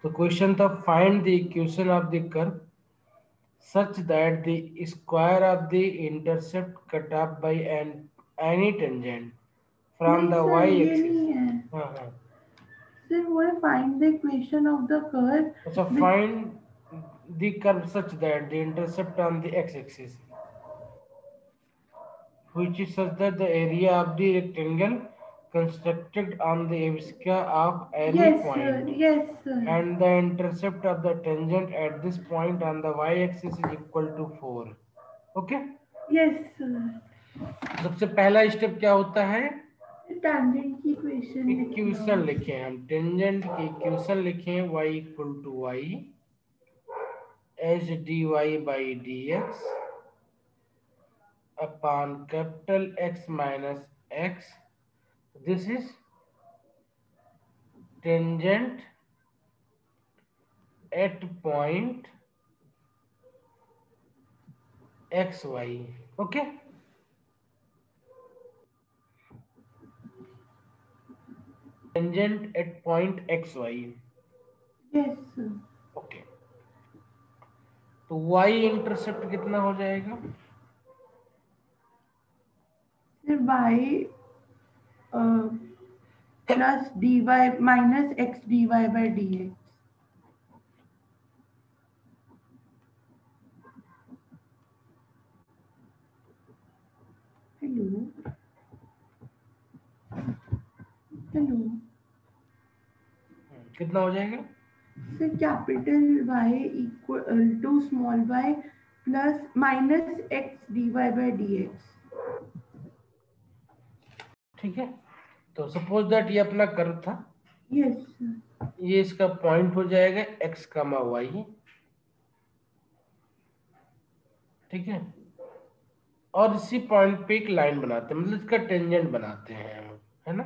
तो क्वेश्चन था find the equation of the curve such that the square of the intercept cut off by any tangent from नहीं the sir, y ये axis. नहीं है हाँ हाँ. सर, वो है find the equation of the अच्छा, curve with. find the curve such that the intercept on the x axis which is such that the area of the rectangle constructed on the abscissa of any yes point sir, yes sir, and the intercept of the tangent at this point on the y-axis is equal to 4. Okay. Yes sir. सबसे पहला step क्या होता है? Tangent की equation लिखना। Equation लिखें हम, tangent की इक्वेशन लिखें y equal to Y H D Y by D X upon capital X minus X. This is tangent at point X Y. Okay. Tangent at point X Y. Yes sir. Okay. तो y intercept कितना हो जाएगा? फिर by plus D Y minus X D Y by D X. Hello hello कितना हो जाएगा? Sir, capital Y equal to small Y plus minus X D Y by D x. ठीक है. तो सपोज दैट ये अपना कर्व था, yes sir. ये इसका पॉइंट हो जाएगा एक्स कामा वाई. ठीक है. और इसी पॉइंट पे एक लाइन बनाते हैं, मतलब इसका टेंजेंट बनाते हैं हम, है ना.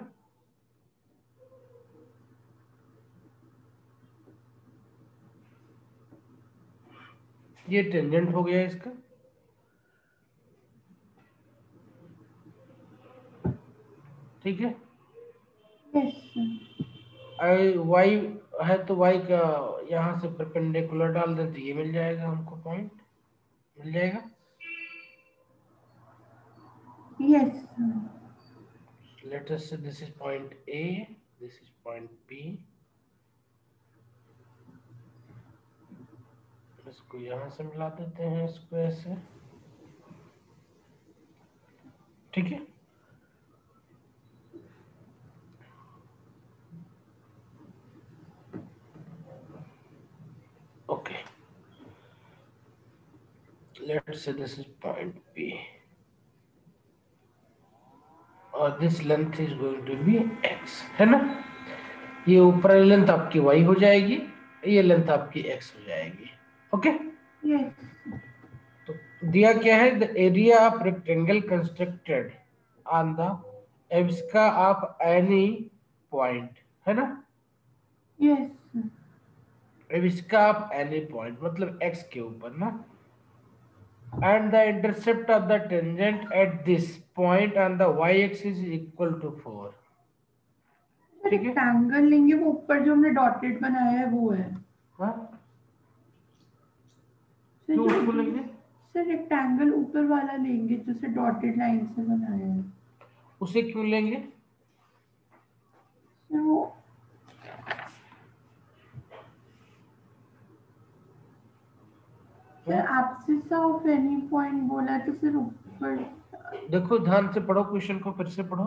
ये टेंजेंट हो गया इसका. ठीक है. Yes sir. वाई है तो वाई का यहाँ से परपेंडिकुलर डाल दें तो ये मिल जाएगा हमको, पॉइंट मिल जाएगा. Yes sir. Let us say this is point A, this is point B. इसको यहाँ से मिला देते हैं इसको ऐसे. ठीक है. Okay. Let's say this is point B और this length is going to be x, है ना. ये ऊपर वाली लेंथ आपकी y हो जाएगी, ये लेंथ आपकी x हो जाएगी. ओके. यस तो दिया क्या है? The area of rectangle constructed on the abscissa of any point, है ना. Yes abscissa of any point मतलब x के ऊपर ना. and the intercept of the tangent at this point on the y-axis is equal to 4. ठीक है. Rectangle लेंगे, वो ऊपर जो हमने डॉटेड बनाया है वो है। हाँ, सर क्यों जो उसको लेंगे? सर रेक्टेंगल ऊपर वाला लेंगे जिसे डॉटेड लाइन से बनाया है। उसे क्यों लेंगे? सर वो sir abscess of any point बोला तो फिर ऊपर देखो ध्यान से पढ़ो, क्वेश्चन को फिर से पढ़ो.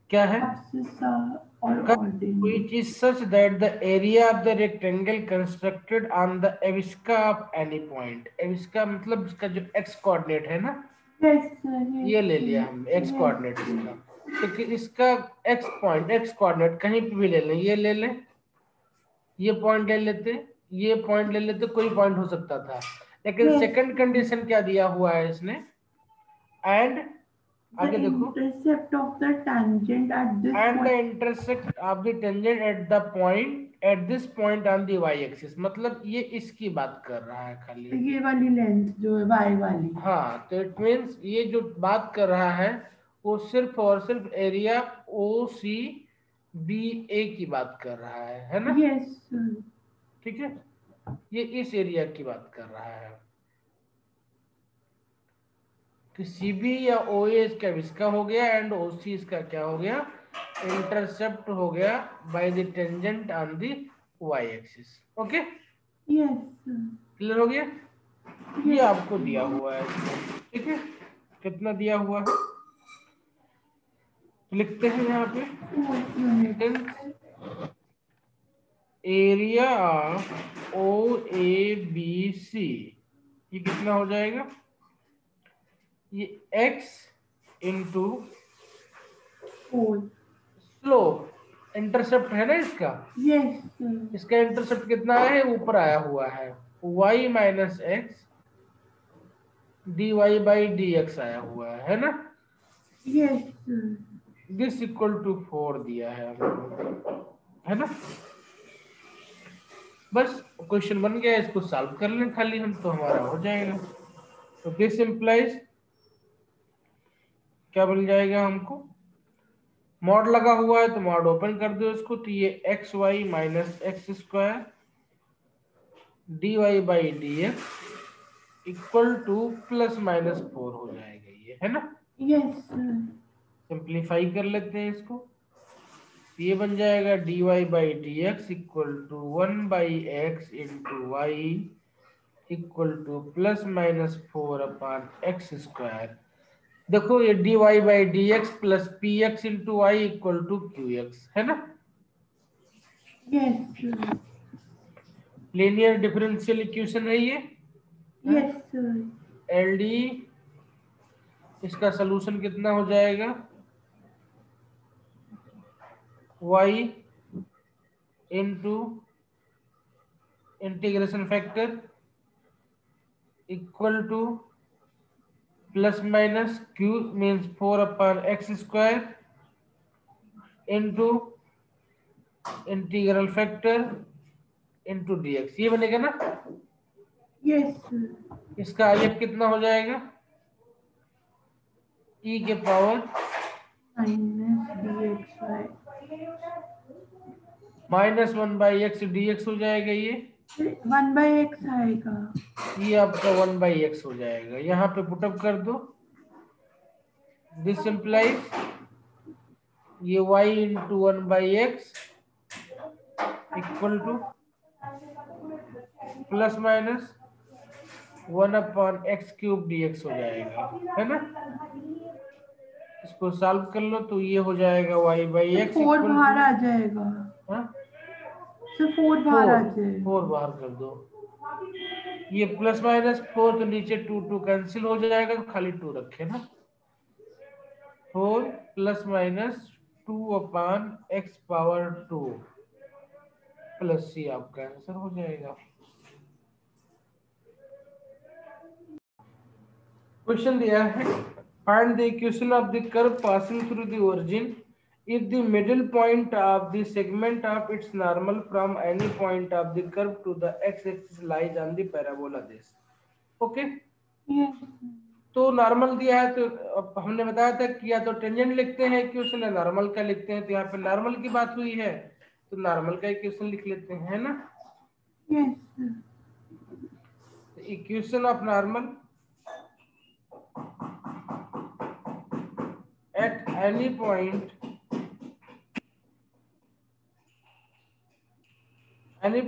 क्या है? एब्सिस और ordinary. which is such that the area of the rectangle constructed on the abscissa of any point. abscissa मतलब इसका जो x कोऑर्डिनेट है ना, यस सर, ये ले लिया हम x कोऑर्डिनेट इसका. तो कि इसका x पॉइंट, x कोऑर्डिनेट कहीं पे भी ले लें, ये ले लें, ये पॉइंट ले लेते, ये पॉइंट ले लेते, कोई पॉइंट हो सकता था. लेकिन सेकंड कंडीशन क्या दिया हुआ है इसने? एंड आगे देखो, intercept of the tangent at this and the point. intersect of the tangent at the point at this point on the y axis. मतलब ये इसकी बात कर रहा है खाली. ये वाली लेंथ जो है वाई वाली। हाँ, तो इट मीन्स ये जो बात कर रहा है वो सिर्फ और सिर्फ एरिया ओ सी बी ए की बात कर रहा है ना? Yes sir. ठीक है, ये इस एरिया की बात कर रहा है कि सीबी या ओ ए इसका विस्का हो गया एंड ओसी इसका क्या हो गया, इंटरसेप्ट हो गया by the tangent on the Y axis. Okay, yes sir. Clear हो गया? ये यस आपको दिया हुआ है इसमें, ठीक है, कितना दिया हुआ है लिखते हैं यहाँ पे, 4 unit. Area of O A B C, ये कितना हो जाएगा, ये x इंटू 4। स्लोप, इंटरसेप्ट है ना इसका, यस सर। इसका इंटरसेप्ट कितना है, ऊपर आया हुआ है, y minus X D Y by D X आया हुआ है ना? Yes sir. This equal to 4 दिया है हमको, है ना? बस क्वेश्चन बन गया, इसको सॉल्व कर लें खाली हम, तो हमारा हो जाएगा। तो दिस इंप्लाइज क्या बन जाएगा हमको, मॉड लगा हुआ है तो मॉड ओपन कर दो इसको, तो ये X Y minus X square D Y by D X equal to plus minus 4 हो जाएगा, ये है ना? Yes sir. सिंप्लीफाई कर लेते हैं इसको, ये बन जाएगा D Y by D X equal to 1/x into Y equal to plus minus 4 upon X square. देखो ये D Y by D X plus P X into Y equal to Q X, है ना? Yes sir. Linear differential equation है ये। Yes sir. L D, इसका solution कितना हो जाएगा, y into integration factor equal to plus minus q means 4 upon X square into integral factor into dx, ये बनेगा ना? Yes sir. इसका आईएफ कितना हो जाएगा, e के power minus D X Y. Minus 1/x dx हो जाएगा, ये 1/x आएगा। ये आपका 1/x हो जाएगा, यहाँ पे पुटअप कर दो, दिस इंप्लाइज ये y into 1/x equal to plus minus 1 upon x cube dx हो जाएगा, है ना? इसको सॉल्व कर लो तो ये हो जाएगा y बाई एक्स 4 इक्वल बाहर आ टू, जाएगा। हाँ, सर 4 बाहर आ 4 जाएगा। बाहर कर दो, ये प्लस माइनस 4 तो नीचे 2 कैंसिल हो जाएगा, तो खाली 2 रखे ना, 4 plus minus 2 upon X power 2 plus C आपका आंसर हो जाएगा। क्वेश्चन दिया है, find the equation of the curve passing through the origin if the middle point of the segment of its normal from any point of the curve to the x-axis lies on the parabola this। Okay, yes तो normal दिया है तो अब हमने बताया था कि या तो टेंजेंट लिखते हैं इक्वेशन या नॉर्मल का लिखते हैं, तो यहाँ पे नॉर्मल की बात हुई है तो नॉर्मल का इक्वेशन लिख लेते हैं, है ना? Yes sir. Equation of normal at any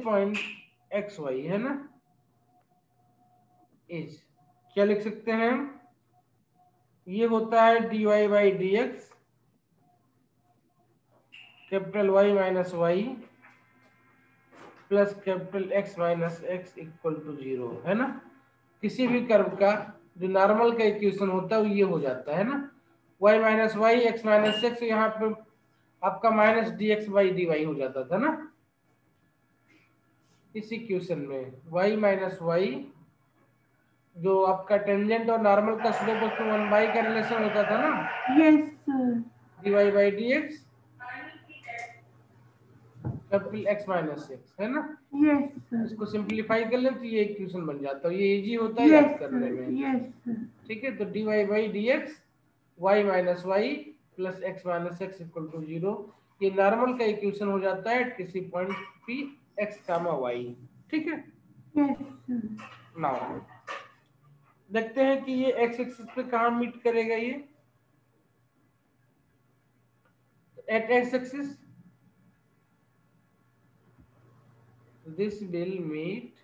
point x y, है ना, इज क्या लिख सकते हैं हम, ये होता है dy by D X capital Y minus Y plus capital X minus X equal to 0, है ना? किसी भी कर्व का जो नॉर्मल का इक्वेशन होता है वो ये हो जाता है ना, y minus Y X minus X, यहाँ पे आपका minus D X by D Y हो जाता था ना इस इक्वेशन में, y माइनस वाई जो आपका टेंजेंट और नॉर्मल का स्लोप उसमें 1 का रिलेशन होता था ना, yes sir. dy by D X capital x minus x, है ना? Yes sir. इसको सिंप्लीफाई कर ले तो ये इक्वेशन बन जाता है, ये इजी होता है यस याद करने सर। में, यस सर। ठीक है? तो dy by D X Y minus Y plus X minus X equal to 0, ये नॉर्मल का इक्वेशन हो जाता है किसी point P X comma Y. ठीक है, यस सर। नाउ देखते हैं कि ये एक्स एक्सिस पे कहाँ मीट करेगा ये। At X axis this will meet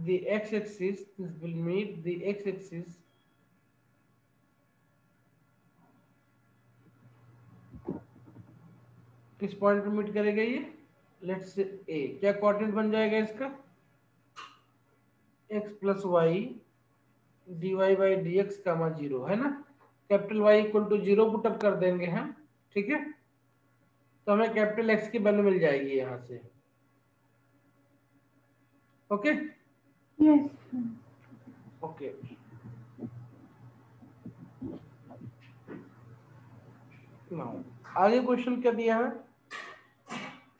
the x-axis, this will meet the x-axis किस पॉइंट पे मीट करेगा ये, लेट्स से ए। क्या कोऑर्डिनेट बन जाएगा इसका, x plus Y D Y by D X comma zero, है ना। Capital Y equal to zero put up कर देंगे हम। ठीक है, तो हमें कैपिटल एक्स की वैल्यू मिल जाएगी यहाँ से। Okay yes sir. ओके, आगे क्वेश्चन क्या दिया है,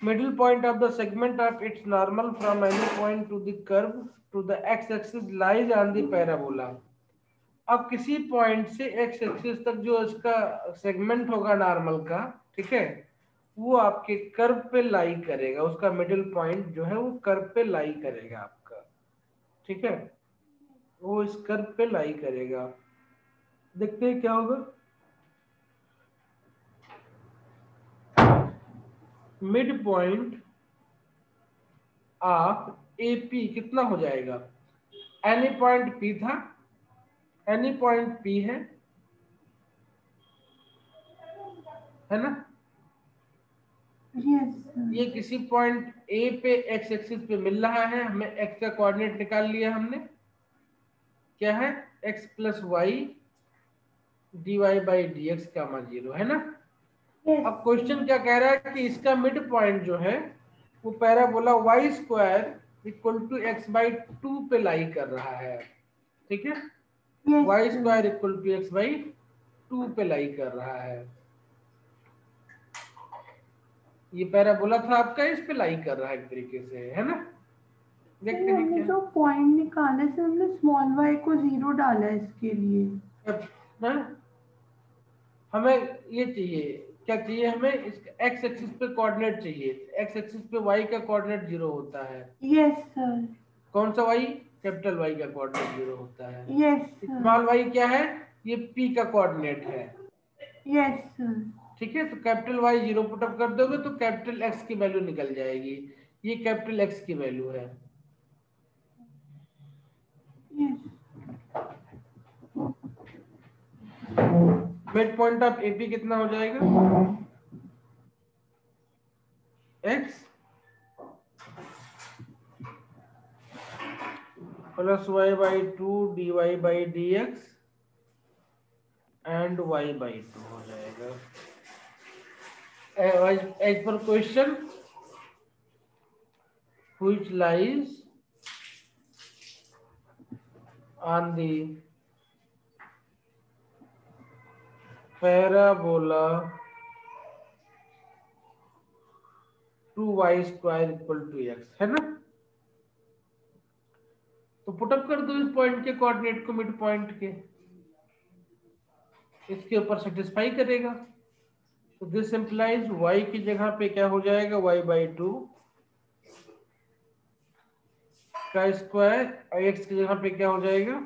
middle point of the segment of its normal from any point to the curve to the x-axis lies on the parabola। अब किसी पॉइंट से x एक्सिस तक जो इसका सेगमेंट होगा नॉर्मल का, ठीक है, वो आपके कर्व पे लाई करेगा, उसका मिडिल पॉइंट जो है वो कर्व पे लाई करेगा आपका। ठीक है, वो इस कर्व पे लाई करेगा। देखते हैं क्या होगा। Mid point of A P कितना हो जाएगा, एनी पॉइंट पी था, एनी पॉइंट पी है ना। Yes sir. ये किसी पॉइंट ए पे एक्स एक्सिस पे मिल रहा है, हमें एक्स का कोऑर्डिनेट निकाल लिया हमने, क्या है X plus Y D Y by D X comma zero, है ना। यस अब क्वेश्चन क्या कह रहा है कि इसका मिड पॉइंट जो है वो parabola Y square equal to X by two पे लाई कर रहा है। ठीक है, yes Y square sir. Equal to X by two पे लाई कर रहा है। ये पैराबोला था आपका, इस पे लाई कर रहा है एक तरीके से, है ना। देखते सर हैं हमने क्या जो पॉइंट निकाला है, सर हमने स्मॉल वाई को जीरो डाला है इसके लिए। ना, हमें ये चाहिए, क्या चाहिए हमें, इसका एक्स एक्सिस पे कोऑर्डिनेट चाहिए। एक्स एक्सिस पे वाई का कोऑर्डिनेट जीरो होता है। Yes sir. कौन सा वाई, कैपिटल वाई का कोऑर्डिनेट जीरो होता है। Yes sir. स्मॉल वाई क्या है, ये पी का कोऑर्डिनेट है। Yes sir. ठीक है, तो कैपिटल वाई जीरो पुटअप कर दोगे तो कैपिटल एक्स की वैल्यू निकल जाएगी। ये कैपिटल एक्स की वैल्यू है। Yes. Mid point of AP कितना हो जाएगा, X plus Y by two D Y by D X and Y by two हो जाएगा। As per question which lies on the parabola 2y square equal to x, है ना। तो put up कर दो इस पॉइंट के कोऑर्डिनेट को मिड पॉइंट के, इसके ऊपर सेटिस्फाई करेगा। तो दिस इंप्लाइज y की जगह पे क्या हो जाएगा, y बाई टू का स्क्वायर, और x की जगह पे क्या हो जाएगा,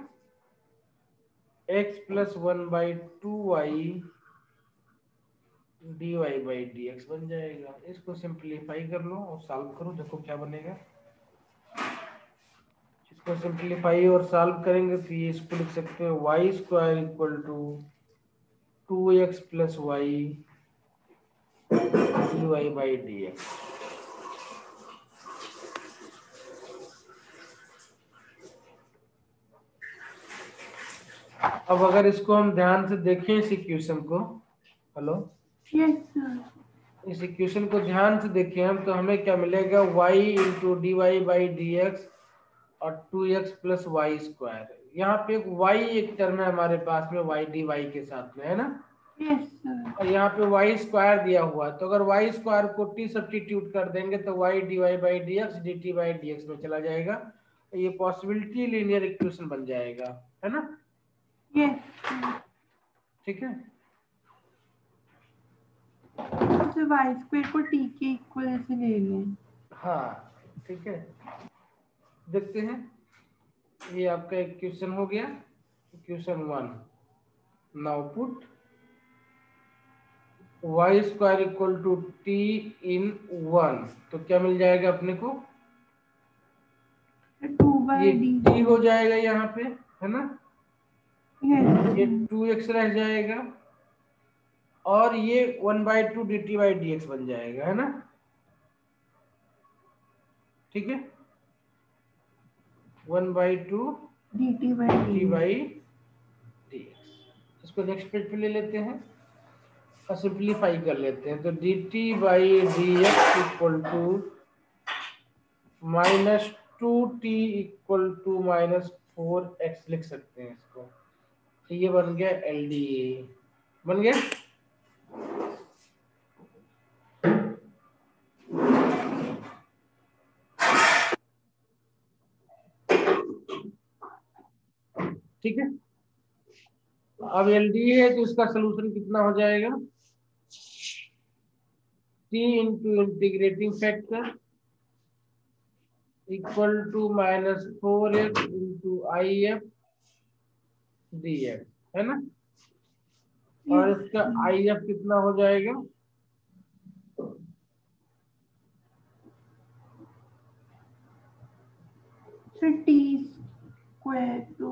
x plus one by two Y D Y by D X बन जाएगा। इसको सिंप्लीफाई कर लो और सॉल्व करो, देखो क्या बनेगा। इसको सिंप्लीफाई और सॉल्व करेंगे तो ये इसको लिख सकते हैं Y square equal to two X plus Y D Y by D X. अब अगर इसको हम ध्यान से देखें इस इक्वेशन को, हेलो, यस सर। इस इक्वेशन को ध्यान से देखें हम, तो हमें क्या मिलेगा, y into D Y by D X और two X plus Y square. यहाँ पे एक y एक टर्म है हमारे पास में, y डी वाई के साथ में, है ना। Yes sir. और यहाँ पे वाई स्क्वायर दिया हुआ है, तो अगर वाई स्क्वायर को टी सब्स्टिट्यूट कर देंगे तो Y D Y by D X D T by D X में चला जाएगा। ये पॉसिबिलिटी लीनियर इक्वेशन बन जाएगा, है ना। Yes sir. ठीक है, से वाई स्क्वायर को टी के इक्वल ऐसे ले लें। हाँ ठीक है, देखते हैं। ये आपका एक क्वेश्चन हो गया, question 1। Now put Y square equal to T in 1, तो क्या मिल जाएगा अपने को? 2/d। ये टी हो जाएगा यहाँ पे, है ना? यस। ये 2x रह जाएगा, और ये 1/2 dt बाई dx बन जाएगा, है ना? ठीक है, 1/2 dt dt by by dx। इसको नेक्स्ट पेज पे ले लेते हैं और सिंप्लीफाई कर लेते हैं। तो dt by dx equal to -2t equal to -4x लिख सकते हैं इसको। तो ये बन गया LDA, बन गया। ठीक है, अब LDA है तो इसका सोल्यूशन कितना हो जाएगा? t into integrating factor equal to -4x into IF dx, है ना? और इसका IF कितना हो जाएगा? फिर टी स्क्वायर तो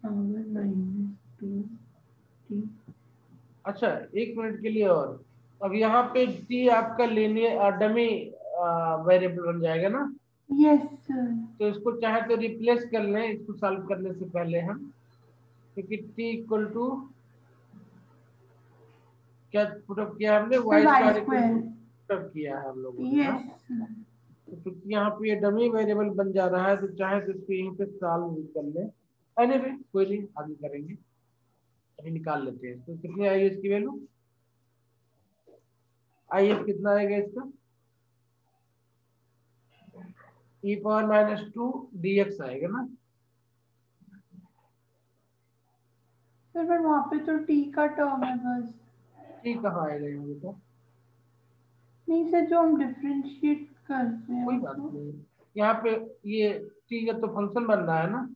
पावर -2t। अच्छा, एक मिनट के लिए और। अब यहाँ पे t आपका लीनियर डमी वेरिएबल बन जाएगा ना? Yes sir. तो इसको चाहे तो रिप्लेस कर लें इसको सॉल्व करने से पहले हम, क्योंकि t इक्वल टू क्या पुटअप किया हमने? Y square equal to put up किया है हम लोगों ने, हाँ? यस। तो क्योंकि यहाँ पे ये डमी वेरिएबल बन जा रहा है, तो चाहे तो इसको यहीं पे सॉल्व कर लें। एनीवे कोई नहीं, आगे करेंगे, अभी निकाल लेते हैं। तो कितनी आएगी इसकी वैल्यू? IF कितना आएगा इसका? e⁻² dx आएगा ना? सर पर वहाँ पे तो टी का टर्म है बस। t कहाँ आएगा यहाँ पे? तो नहीं सर, जो हम डिफरेंशिएट करते हैं कोई बात उसको। नहीं, यहाँ पे ये t का तो फंक्शन बन रहा है ना?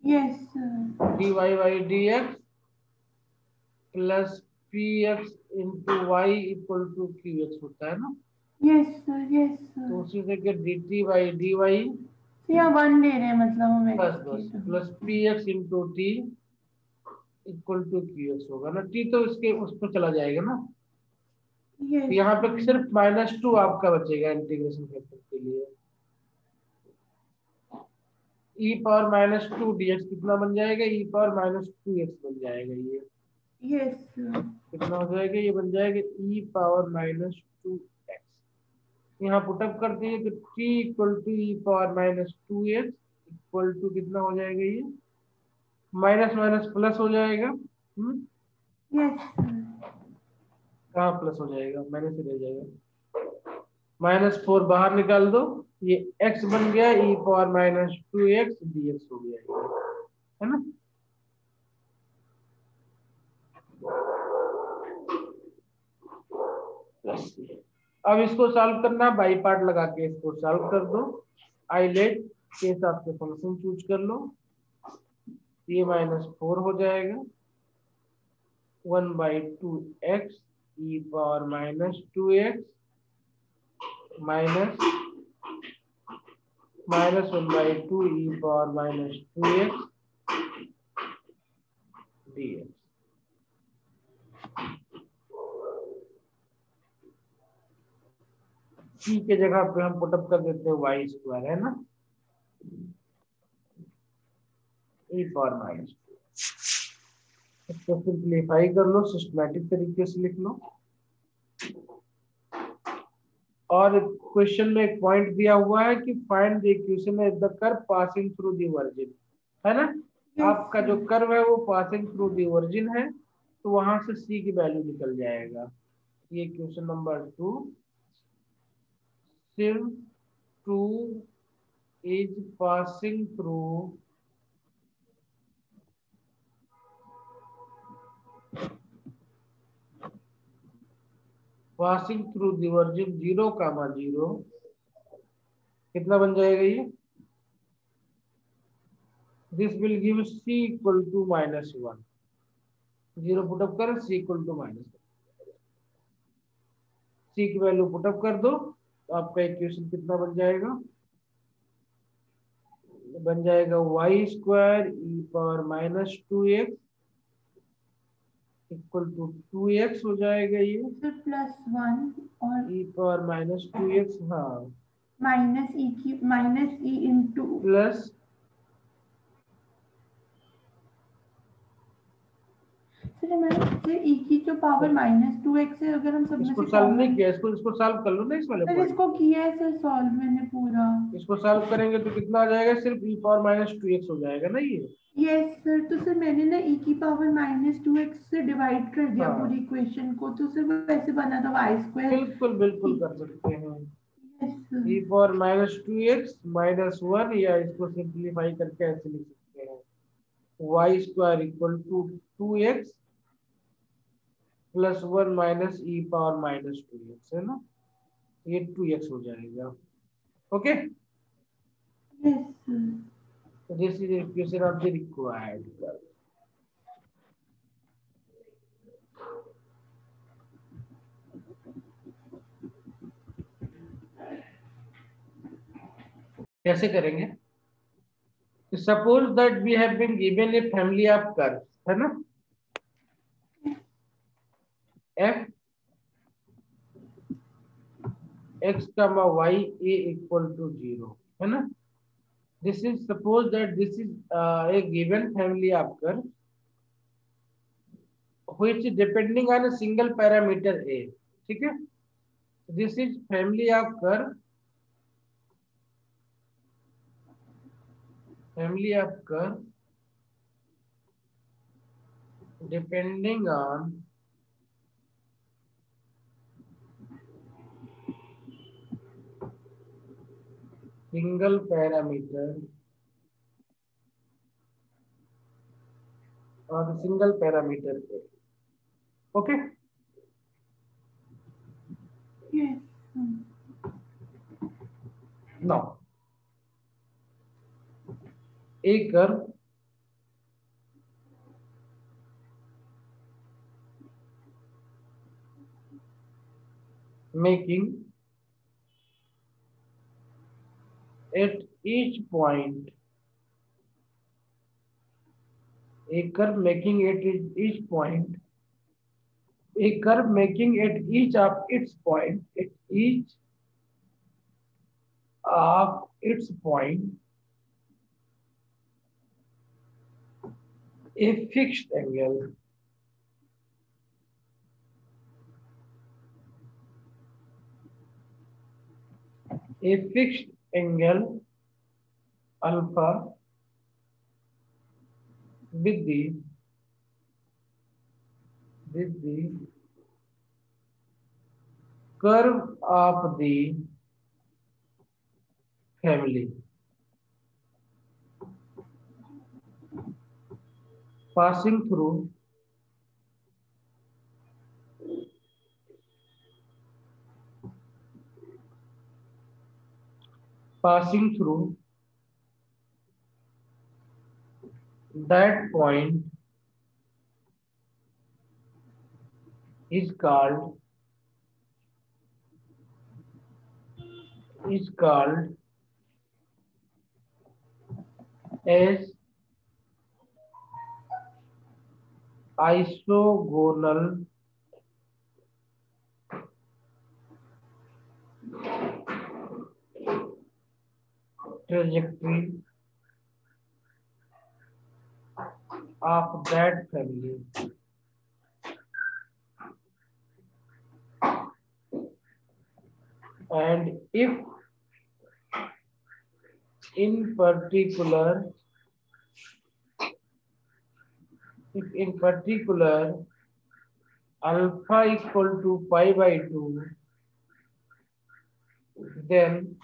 Yes sir. dy by dx plus px into Y equal to qx होता है ना? Yes sir. Yes sir. तो उसी से कि dt बाई dy या 1 ले रहे हैं मतलब हम बस एक्स के बस term. Plus px into t equal to qx होगा ना? t तो इसके उस पर चला जाएगा ना? तो यस यहाँ पे सिर्फ -2 आपका बचेगा इंटीग्रेशन फैक्टर के लिए। e⁻² dx कितना बन जाएगा? e⁻²x बन जाएगा। ये यस सर। कितना हो जाएगा? ये बन जाएगा e⁻²x। यहाँ पुटअप करते हैं तो t equal to e⁻²x equal to कितना हो जाएगा? ये माइनस माइनस प्लस हो जाएगा। Yes sir. कहाँ प्लस हो जाएगा? माइनस ही रह जाएगा। -4 बाहर निकाल दो, ये x बन गया e⁻²x dx हो गया, है ना? अब इसको सॉल्व करना, बाई पार्ट लगा के इसको सॉल्व कर दो। आइलेट के हिसाब से फंक्शन चूज कर लो। ये -4 हो जाएगा 1/2x e⁻²x minus -1/2 e⁻²x dx। t के जगह पे हम पुटअप कर देते हैं y², है ना? e⁻²। इसको सिंप्लीफाई कर लो, सिस्टमैटिक तरीके से लिख लो। और क्वेश्चन में एक पॉइंट दिया हुआ है कि find the equation of the curve passing through the origin, है ना? आपका जो कर्व है वो पासिंग थ्रू द ओरिजिन है, तो वहां से c की वैल्यू निकल जाएगा। ये क्वेश्चन नंबर 2। सिर्फ 2 is passing through passing through the origin 0, 0 कितना बन जाएगा ये? This will give c equal to -1। 0 put up कर, c इक्वल टू -1, c की वैल्यू पुटअप कर दो तो आपका इक्वेशन कितना बन जाएगा? बन जाएगा y square e power -2x equal to 2x हो जाएगा ये, फिर +1 और e पावर -2x, हाँ, माइनस ई इंटू प्लस फिर हमारे फिर ई की जो पावर -2x है, अगर हम सब में इसको से सॉल्व नहीं कॉमन, किया, इसको सॉल्व कर लो ना इस वाले सर पॉइंट इसको को। किया है सर सॉल्व मैंने पूरा। इसको सॉल्व करेंगे तो कितना आ जाएगा? सिर्फ e पावर -2x हो जाएगा ना ये। यस सर, तो सर मैंने ना ई की पावर -2x से डिवाइड कर दिया हाँ पूरी इक्वेशन को, तो सर वैसे बना था वाई स्क्वायर। बिल्कुल बिल्कुल कर सकते हैं। Yes sir. e power -2x -1, या इसको सिंप्लीफाई करके ऐसे लिख सकते हैं, y square equal to 2x +1 minus e power -2x, है ना, ये 2x हो जाएगा। Okay, yes sir. This is equation of the required curve. कैसे करेंगे? Suppose that we have been given a family of curve, है ना, f x, y a equal to 0, है ना। This is suppose that this is a given family of curve which depending on a single parameter a, ठीक है। This is family of curve depending on single parameter or single parameter a, okay। Yes now a curve making at each point, a curve making at each point, a curve making at each of its point, at each of its point, a fixed angle, a fixed angle alpha with the curve of the family passing through that point is called as isogonal trajectory of that family. And if in particular alpha equal to pi by 2, then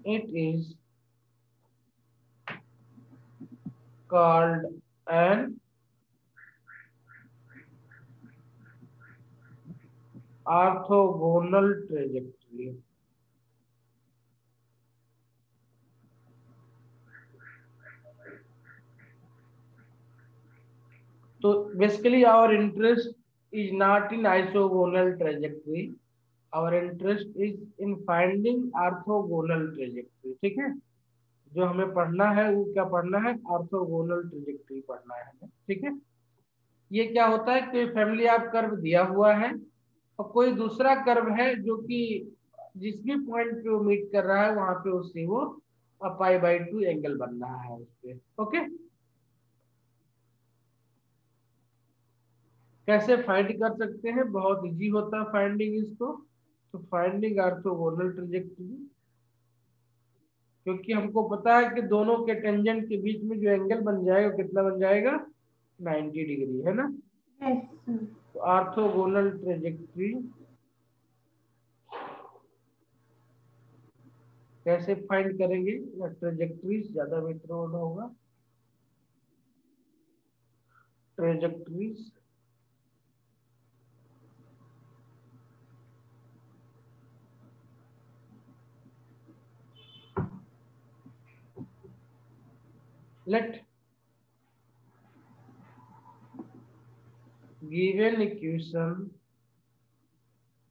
it is called an orthogonal trajectory. तो basically our interest is not in isogonal trajectory, our interest is in finding orthogonal trajectory. ठीक है, जो हमें पढ़ना है वो क्या पढ़ना है, ऑर्थोगोनल ट्रेजेक्टरी पढ़ना है हमें। ठीक है, ये क्या होता है, कोई फैमिली आप कर्व दिया हुआ है और कोई दूसरा कर्व है जो कि जिस भी पॉइंट पे वो मीट कर रहा है वहां पे उससे वो पाई/2 एंगल बन रहा है उस पे। ओके, कैसे फाइंड कर सकते हैं, बहुत इजी होता है फाइंडिंग इसको। तो फाइंडिंग ऑर्थोगोनल ट्रेजेक्टरी, क्योंकि हमको पता है कि दोनों के टेंजेंट के बीच में जो एंगल बन जाएगा कितना बन जाएगा, 90 डिग्री, है ना। Yes sir. तो ऑर्थोगोनल ट्रेजेक्टरी कैसे फाइंड करेंगे, या ट्रेजेक्टरी ज्यादा बेटर होगा, trajectories. Let given equation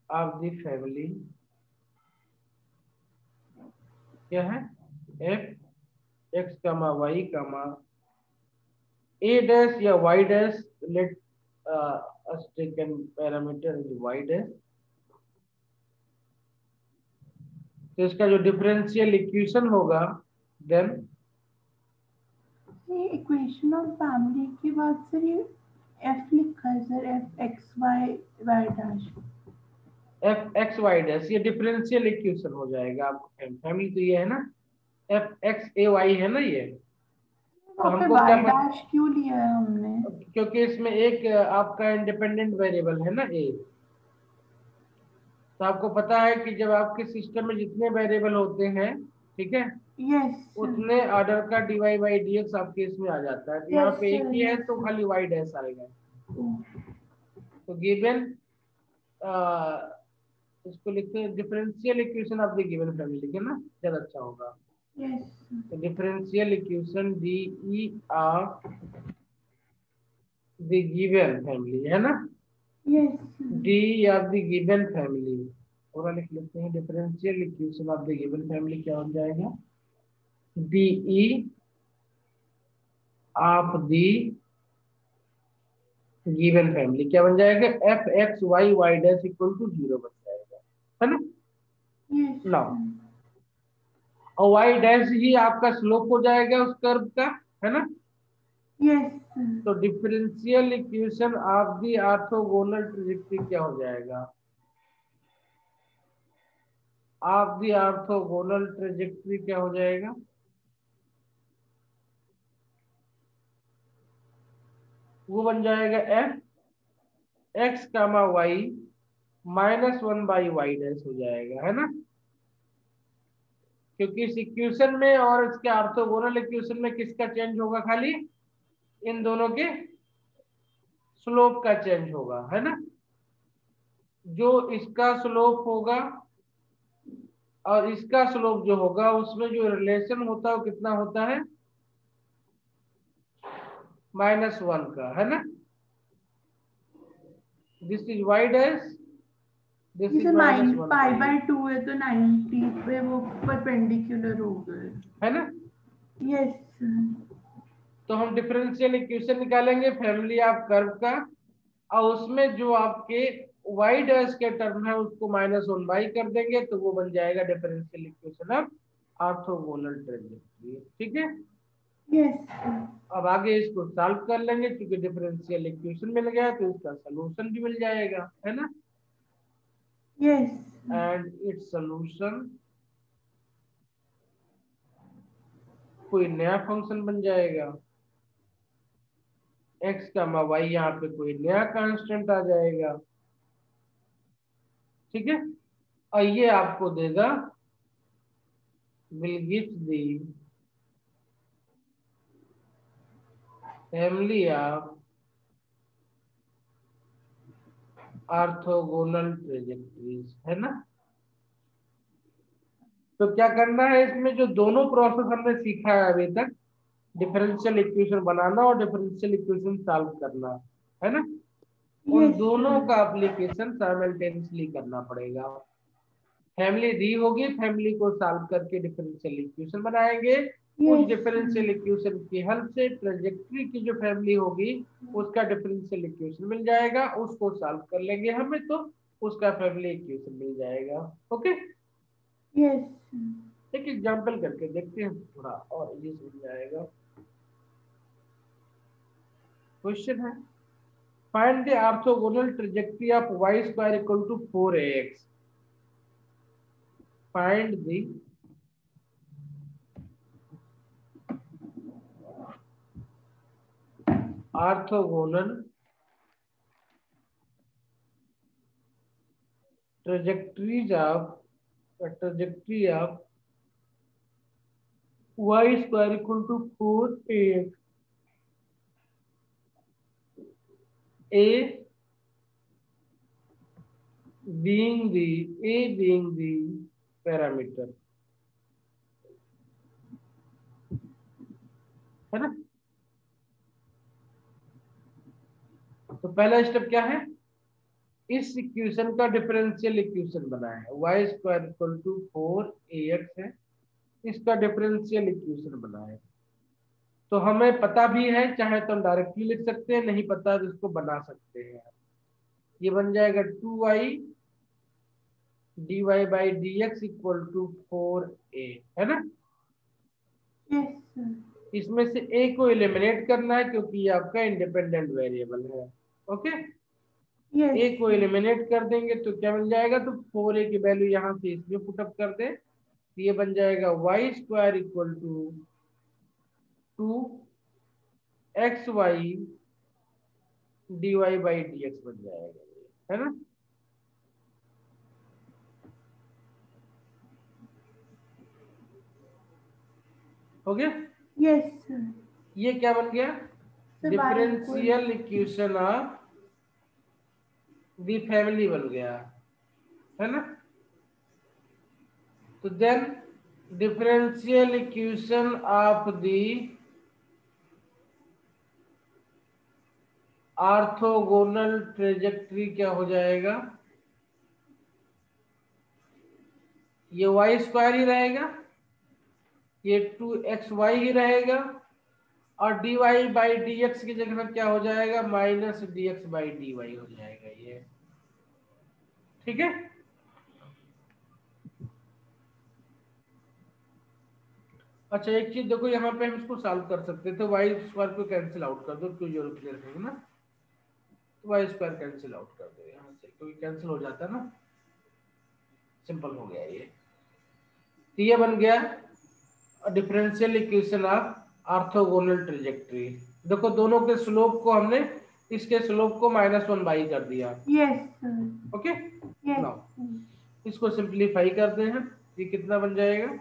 of the family क्या है, F X comma Y comma A dash या Y dash, let us take an parameter is y dash. तो इसका जो डिफरेंशियल इक्वेशन होगा, देन ये इक्वेशन ऑफ फैमिली के बाद सर ये एफ लिखा है sir, F X Y Y dash. F X Y dash ये डिफरेंशियल इक्वेशन हो जाएगा आपको। फैमिली तो ये है ना, एफ एक्स ए वाई है ना ये। तो वहाँ पे हमको क्या वाई डैश क्यों लिया है हमने? क्योंकि इसमें एक आपका इंडिपेंडेंट वेरिएबल है ना ए। तो आपको पता है कि जब आपके सिस्टम में जितने वेरिएबल होते हैं, ठीक है, यस सर। उतने ऑर्डर का dy/dx आपके इसमें आ जाता है। तो यहाँ यस पे एक सर। ही है यस तो सर। खाली y डैश आएगा। तो गिवन इसको लिखते हैं differential equation of the given family, लिखे ना ज्यादा अच्छा होगा। यस तो differential equation D E of the given family, है ना, yes D of the given family पूरा लिख लेते हैं। Differential equation of the given family क्या हो जाएगा, D E of the given family क्या बन जाएगा, F X Y Y dash equal to 0 बन जाएगा, है ना। यस नाउ और वाई डैश ही आपका स्लोप हो जाएगा उस कर्व का, है ना। यस तो differential equation of the orthogonal trajectory क्या हो जाएगा, ऑफ द ऑर्थोगोनल ट्रेजेक्टरी क्या हो जाएगा, वो बन जाएगा F x comma Y -1/y dash हो जाएगा, है ना। क्योंकि इस इक्वेशन में और इसके ऑर्थोगोनल इक्वेशन में किसका चेंज होगा, खाली इन दोनों के स्लोप का चेंज होगा, है ना। जो इसका स्लोप होगा और इसका स्लोप जो होगा उसमें जो रिलेशन होता है वो कितना होता है, -1 का, है ना। This is y dash, this ये इज तो नाइन पाई -1/, बाय 2 है तो 90 पे वो परपेंडिकुलर हो गए। है ना। Yes sir. तो हम डिफरेंशियल इक्वेशन निकालेंगे फैमिली ऑफ कर्व का, और उसमें जो आपके y डैश के टर्म है उसको -1/, कर देंगे तो वो बन जाएगा differential equation of orthogonal trajectory. ठीक है, यस सर। अब आगे इसको सॉल्व कर लेंगे, क्योंकि डिफरेंशियल इक्वेशन मिल गया तो इसका सलूशन भी मिल जाएगा, है ना। यस एंड इट्स सलूशन कोई नया फंक्शन बन जाएगा, एक्स का वाई, यहाँ पे कोई नया कांस्टेंट आ जाएगा। ठीक है, और ये आपको देगा, will give the family of orthogonal trajectories, है ना। तो क्या करना है इसमें, जो दोनों प्रोसेस हमने सीखा है अभी तक, डिफरेंशियल इक्वेशन बनाना और डिफरेंशियल इक्वेशन सॉल्व करना, है ना, उन Yes, दोनों sir. का एप्लीकेशन साइमल्टेनियसली करना पड़ेगा। फैमिली दी होगी, फैमिली को सॉल्व करके डिफरेंशियल इक्वेशन बनाएंगे। उस Yes, डिफरेंशियल sir. इक्वेशन की हेल्प से ट्रेजेक्टरी की जो फैमिली होगी उसका डिफरेंशियल इक्वेशन मिल जाएगा, उसको सॉल्व कर लेंगे हमें, तो उसका फैमिली इक्वेशन मिल जाएगा। Okay, Yes, sir. एक एग्जांपल करके देखते हैं, थोड़ा और इजी समझ जाएगा। क्वेश्चन है, find the orthogonal trajectory of y square equal to 4ax। Find the orthogonal trajectory of y square equal to 4ax. A being the parameter, है ना। तो पहला स्टेप क्या है, इस इक्वेशन का डिफरेंशियल इक्वेशन बनाए, y square equal to 4ax है, इसका डिफरेंशियल इक्वेशन बनाए। तो हमें पता भी है, चाहे तो हम डायरेक्टली लिख सकते हैं, नहीं पता तो इसको बना सकते हैं। ये बन जाएगा 2y dy by dx equal to 4a, है ना। Yes, sir. इसमें से a को एलिमिनेट करना है क्योंकि ये आपका इंडिपेंडेंट वेरिएबल है। ओके, Yes, a को sir. एलिमिनेट कर देंगे तो क्या मिल जाएगा, तो 4a की वैल्यू यहां से इसमें पुटअप कर दे, तो ये बन जाएगा y square equal to 2xy dy by dx बन जाएगा, है ना। हो गया, Yes, sir. ये क्या बन गया, So y equal. Differential equation of the family बन गया, है ना। तो then differential equation of the orthogonal trajectory क्या हो जाएगा, ये वाई स्क्वायर ही रहेगा, ये 2xy ही रहेगा, और dy बाई dx की जगह क्या हो जाएगा, माइनस dx बाई dy हो जाएगा ये, ठीक है। अच्छा एक चीज देखो, यहाँ पे हम इसको सॉल्व कर सकते थे, वाई स्क्वायर को कैंसिल आउट कर दो, क्यों जरूरत नहीं रखेंगे ना, तो वाई स्क्वायर कैंसिल आउट कर दो यहाँ से, क्योंकि कैंसिल हो जाता है ना, सिंपल हो गया ये। तो ये बन गया differential equation of orthogonal trajectory. देखो दोनों के स्लोप को हमने, इसके स्लोप को -1 बाई कर दिया। Yes, sir. Okay, Yes, now sir. इसको सिंप्लीफाई करते हैं, ये कितना बन जाएगा,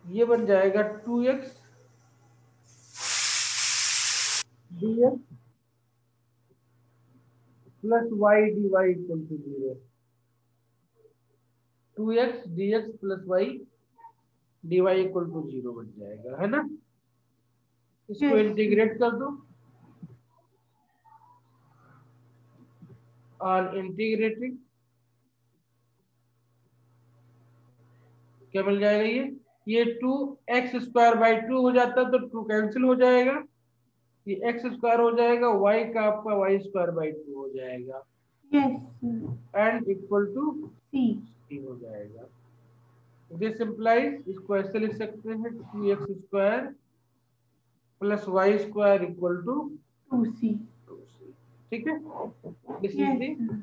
ये बन जाएगा 2x dx plus y dy equal to 0। 2x dx plus y dy equal to 0 बन जाएगा, है ना। इसको Yes, इंटीग्रेट कर दो, और इंटीग्रेटिंग क्या मिल जाएगा, ये 2x स्क्वायर बाई 2 हो जाता है, तो 2 कैंसिल हो जाएगा, ये x स्क्वायर हो जाएगा, y का आपका y स्क्वायर बाई 2 हो जाएगा, yes, sir. And equal to C. c हो जाएगा। दिस इंप्लाइज, इसको ऐसे लिख सकते हैं, 2x square plus y square equal to 2C. 2c, ठीक है। This is Yes, the, sir.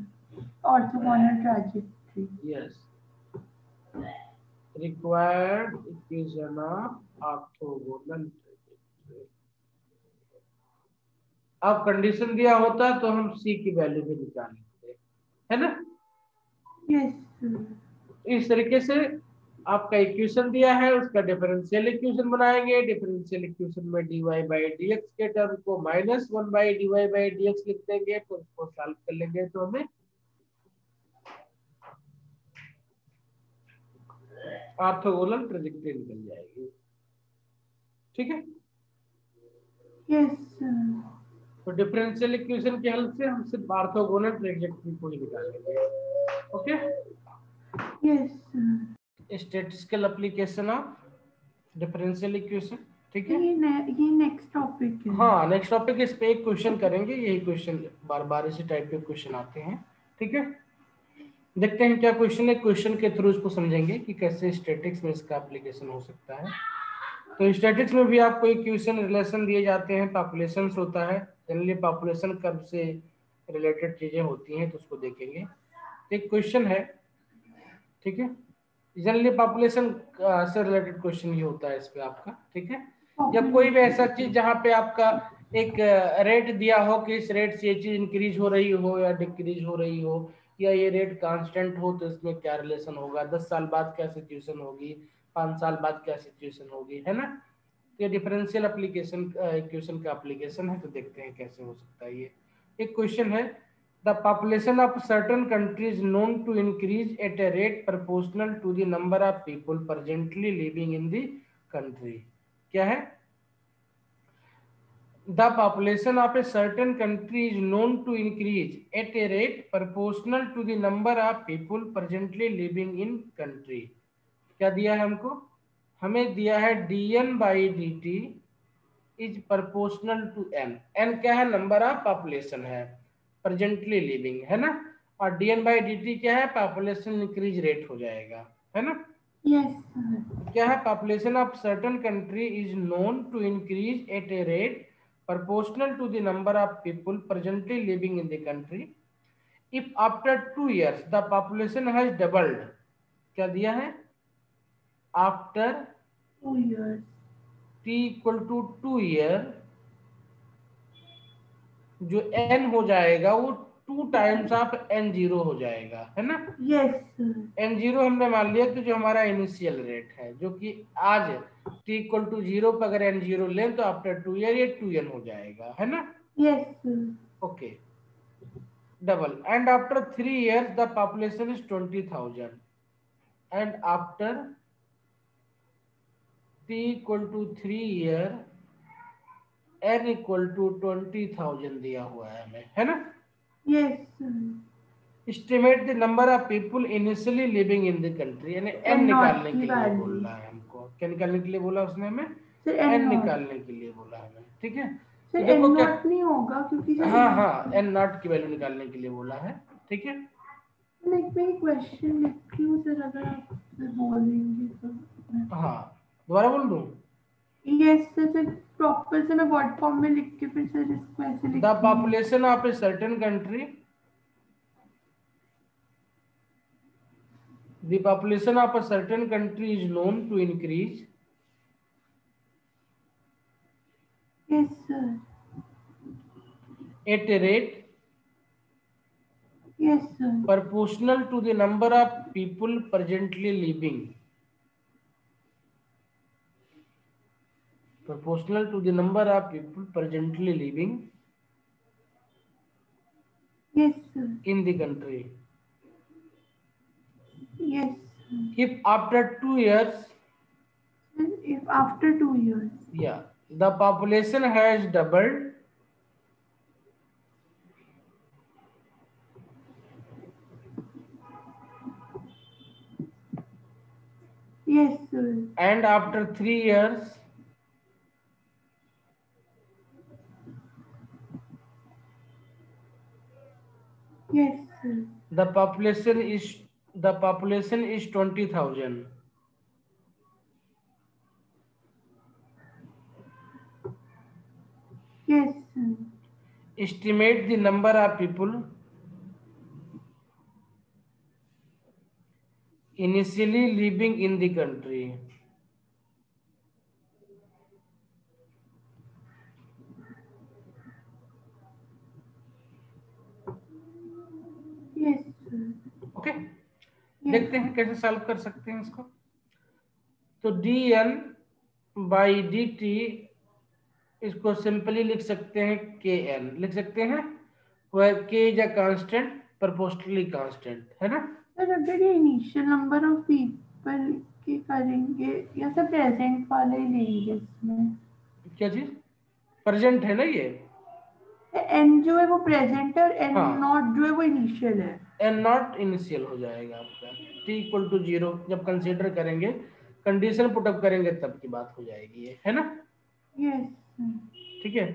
Orthogonal trajectory. Yes, required equation of orthogonal trajectory. अब कंडीशन दिया होता तो हम c की वैल्यू भी निकाल लेते, है ना। Yes, sir. इस तरीके से आपका इक्वेशन दिया है, उसका डिफरेंशियल इक्वेशन बनाएंगे। डिफरेंशियल इक्वेशन में dy बाई dx के टर्म को -1 बाई dy बाई dx लिख देंगे, तो उसको सॉल्व कर लेंगे तो हमें ऑर्थोगोनल ट्रेजेक्टरी निकल जाएगी। ठीक है, यस सर। तो डिफरेंशियल इक्वेशन की हेल्प से हम सिर्फ ऑर्थोगोनल ट्रेजेक्टरी को ही निकालेंगे। Okay, yes sir. Statistical application of differential equation. ठीक है, ये नेक्स्ट टॉपिक है। हाँ नेक्स्ट टॉपिक, इस पे एक क्वेश्चन करेंगे, यही क्वेश्चन बार बार इसी टाइप के क्वेश्चन आते हैं। ठीक है, देखते हैं क्या क्वेश्चन है, क्वेश्चन के थ्रू इसको समझेंगे कि कैसे स्टैटिक्स में इसका एप्लीकेशन हो सकता है। तो स्टैटिक्स में भी आपको इक्वेशन रिलेशन दिए जाते हैं, पॉपुलेशन होता है, जनरली पॉपुलेशन कर्व से रिलेटेड चीजें होती हैं, तो उसको देखेंगे। एक क्वेश्चन है, ठीक है, जनरली पॉपुलेशन से रिलेटेड क्वेश्चन ही होता है इस पे आपका। ठीक है, या कोई भी ऐसा चीज जहाँ पे आपका एक रेट दिया हो कि इस रेट से ये चीज इंक्रीज हो रही हो या डिक्रीज हो रही हो, या ये रेट कांस्टेंट हो, तो इसमें क्या रिलेशन होगा, 10 साल बाद क्या सिचुएशन होगी, 5 साल बाद क्या सिचुएशन होगी, है ना। तो ये डिफरेंशियल एप्लीकेशन इक्वेशन का एप्लीकेशन है, तो देखते हैं कैसे हो सकता है ये। एक क्वेश्चन है, the population of certain countries known to increase at a rate proportional to the number of people presently living in the country. क्या है, the population of a certain country is known to increase at a rate proportional to the number of people presently living in country। क्या दिया है हमको, हमें दिया है dn by dt is proportional to n। n क्या है, number of population है, प्रेजेंटली लिविंग, है ना, और dn बाई dt क्या है, पॉपुलेशन इंक्रीज रेट हो जाएगा, है ना। Yes sir. क्या है, population of certain country is known to increase at a rate proportional to the number of people presently living in the country if after 2 years the population has doubled। क्या दिया है, after 2 years t equal to 2 year जो n हो जाएगा वो 2 times of n0 हो जाएगा, है ना। Yes sir. n0 हमने मान लिया कि जो हमारा इनिशियल रेट है, जो कि आज t इक्वल टू 0 पर अगर n0 लें तो आफ्टर 2 ईयर ये 2n हो जाएगा, है ना। Yes sir. Okay, double, and after 3 years the population is 20,000, and after t equal to 3 year n equal to 20,000 दिया हुआ है हमें, है ना। Yes sir. estimate the number of people initially living in the country, यानी n N not निकालने की के लिए बोल वैल्यू। रहा है हमको। क्या निकालने के लिए बोला उसने हमें, सर एन n नॉट। निकालने के लिए बोला हमें। ठीक है, तो सर एन देखो क्या, नॉट नहीं होगा क्योंकि सर हाँ हाँ n नॉट की वैल्यू निकालने के लिए बोला है। ठीक है, मैं एक क्वेश्चन लिखती हूँ सर, अगर आप सर बोलेंगे तो। हाँ दोबारा बोल दूं, यस सर। सर प्रॉपर से मैं वर्ड फॉर्म में लिख के फिर सर इसको ऐसे लिख the population of a certain country, the population of a certain country is known to increase yes sir. at a rate yes sir. proportional to the number of people presently living, proportional to the number of people presently living yes sir. in the country yes if after 2 years, sir. If after 2 years। yeah, the population has doubled yes sir. and after 3 years yes sir. the population is 20,000, yes sir. estimate the number of people initially living in the country। Yes sir. Okay, देखते हैं कैसे solve कर सकते हैं इसको। तो dn by dt इसको simply लिख सकते हैं kn लिख सकते हैं, where k is a constant proportionally constant, है ना। सर अगर ये इनिशियल नंबर ऑफ पीपल के करेंगे या सब प्रेजेंट वाला ही लेंगे इसमें? क्या चीज प्रेजेंट है ना ये, एन जो है वो प्रेजेंट है और एन हाँ नॉट जो है वो इनिशियल है। एन नॉट इनिशियल हो जाएगा आपका, t इक्वल टू 0 जब कंसीडर करेंगे, कंडीशन पुटअप करेंगे तब की बात हो जाएगी ये, है ना। यस। ठीक है,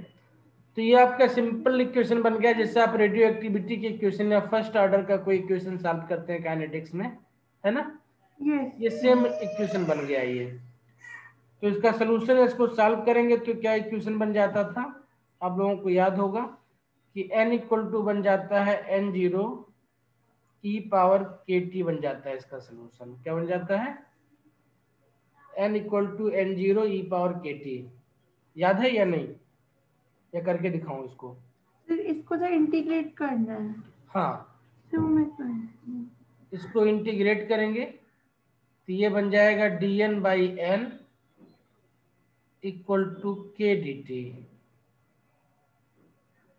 तो ये आपका सिंपल इक्वेशन बन गया, जैसे आप रेडियो एक्टिविटी के इक्वेशन या फर्स्ट ऑर्डर का कोई इक्वेशन सॉल्व करते हैं काइनेटिक्स में, है ना, यस। ये सेम इक्वेशन बन गया ये। तो इसका सोल्यूशन, इसको सॉल्व करेंगे तो क्या इक्वेशन बन जाता था, आप लोगों को याद होगा कि n इक्वल टू बन जाता है n0 e पावर kt बन जाता है, इसका सोल्यूशन क्या बन जाता है, n equal to n0 e power kt, याद है या नहीं, या करके दिखाऊं इसको। फिर इसको तो इंटीग्रेट करना है। हाँ, तो मैं करती हूँ। इसको इंटीग्रेट करेंगे तो ये बन जाएगा dn by n equal to k d t,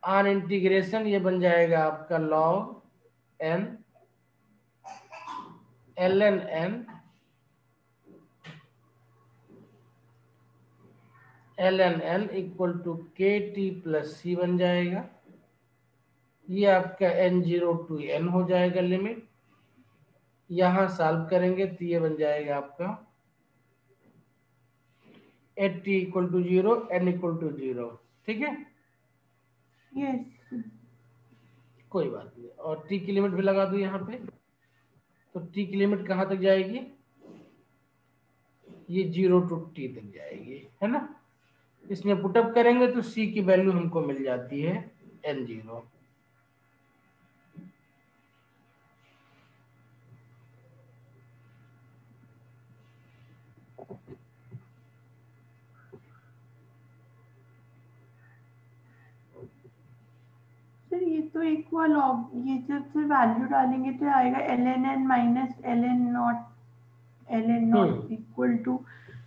on integration ये बन जाएगा आपका log n ln n ln n equal to k t plus c बन जाएगा। ये आपका n0 टू n हो जाएगा लिमिट, यहाँ सॉल्व करेंगे तो ये बन जाएगा आपका 80 equal to 0 n equal to 0, ठीक है, यस। कोई बात नहीं। और t की लिमिट भी लगा दो यहाँ पे, तो t की लिमिट कहाँ तक जाएगी, ये 0 टू t तक जाएगी, है ना। इसमें पुटअप करेंगे तो c की वैल्यू हमको मिल जाती है n0। सर ये तो एक हुआ लॉग, ये जब से वैल्यू डालेंगे तो आएगा l n n minus l n not hmm equal to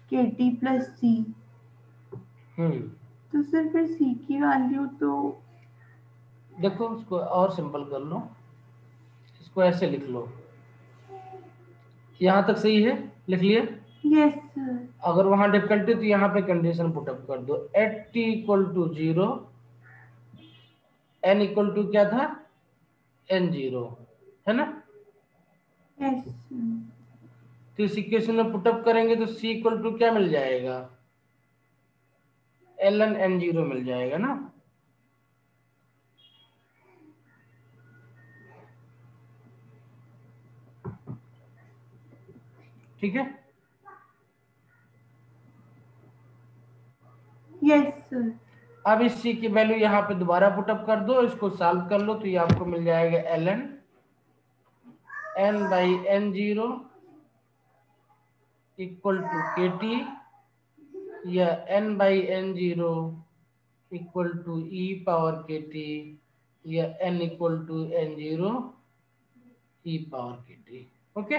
k t plus c. Hmm तो सर फिर सी की वैल्यू तो देखो इसको और सिंपल कर लो, इसको ऐसे लिख लो, यहाँ तक सही है, लिख लिया। Yes sir. अगर वहां डिफिकल्टी तो यहाँ पे कंडीशन पुटअप कर दो, at t equal to 0 n equal to क्या था n0, है ना। यस। तो इस इक्वेशन में पुटअप करेंगे तो c इक्वल टू क्या मिल जाएगा, ln n0 मिल जाएगा ना। ठीक है, यस सर। अब इस c की वैल्यू यहाँ पे दोबारा पुटअप कर दो, इसको सॉल्व कर लो तो ये आपको मिल जाएगा ln n by n0 equal to k t, या n by n0 equal to e power k t, या n equal to n0 e power k t. Okay,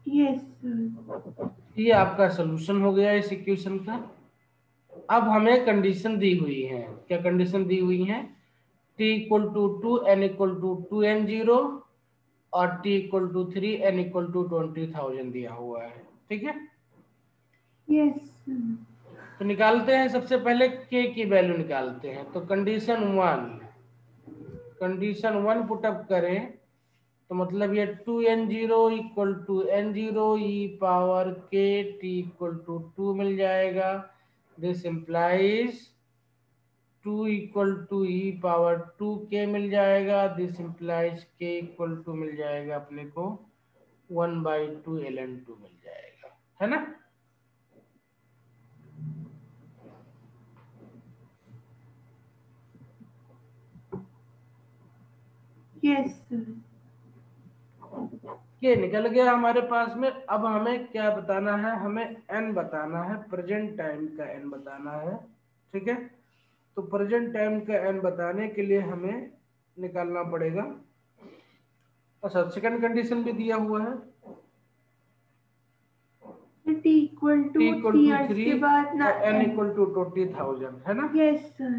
yes sir. ये आपका सोल्यूशन हो गया इस इक्वेशन का। अब हमें कंडीशन दी हुई है, क्या कंडीशन दी हुई है, t equal to 2 n equal to 2n0 और t equal to 3 n equal to 20,000 दिया हुआ है, ठीक है। Yes sir. तो निकालते हैं, सबसे पहले k की वैल्यू निकालते हैं। तो कंडीशन 1 पुटअप करें तो मतलब ये 2n0 equal to n0 e power k t equal to 2 मिल जाएगा। This implies 2 equal to e power 2k मिल जाएगा। This implies k equal to मिल जाएगा अपने को 1/2 ln2 मिल जाएगा, है ना। Yes sir. ये निकल गया हमारे पास में। अब हमें क्या बताना है, हमें n बताना है, प्रेजेंट टाइम का n बताना है, ठीक है। तो प्रेजेंट टाइम का n बताने के लिए हमें निकालना पड़ेगा अच्छा सेकंड कंडीशन भी दिया हुआ है t equal to t equal 3 two years 3 के बाद ना और n इक्वल टू 20,000 है ना। Yes sir.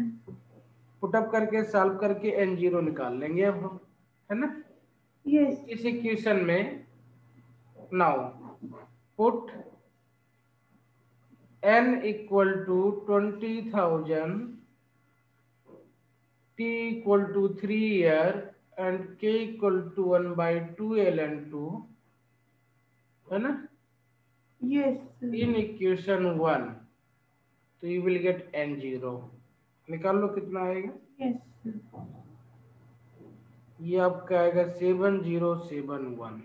पुटअप करके सॉल्व करके n0 निकाल लेंगे अब हम, है ना। यस इस इक्वेशन में now put n equal to 20,000, t equal to 3 year and k equal to 1/2 ln2, है ना, यस इन इक्वेशन 1, तो यू विल गेट n0। निकाल लो कितना आएगा, यस ये आपका आएगा 7071।